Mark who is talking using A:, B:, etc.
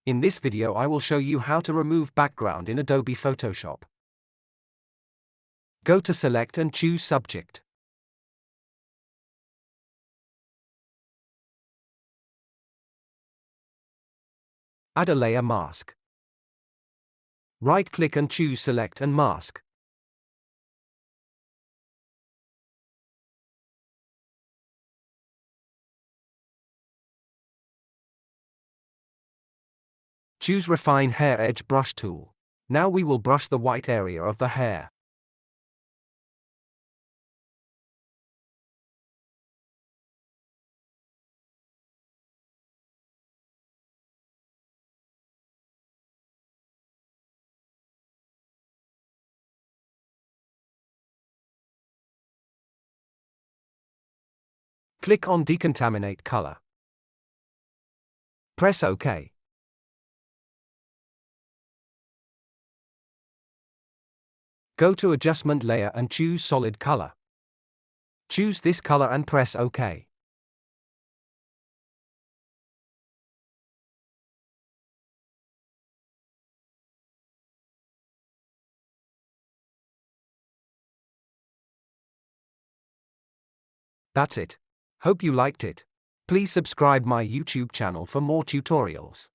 A: In this video I will show you how to remove background in Adobe Photoshop. Go to Select and choose Subject. Add a layer mask. Right-click and choose Select and Mask. Choose Refine Hair Edge Brush tool. Now we will brush the white area of the hair. Click on Decontaminate Color. Press OK. Go to Adjustment Layer and choose Solid Color. Choose this color and press OK. That's it. Hope you liked it. Please subscribe my YouTube channel for more tutorials.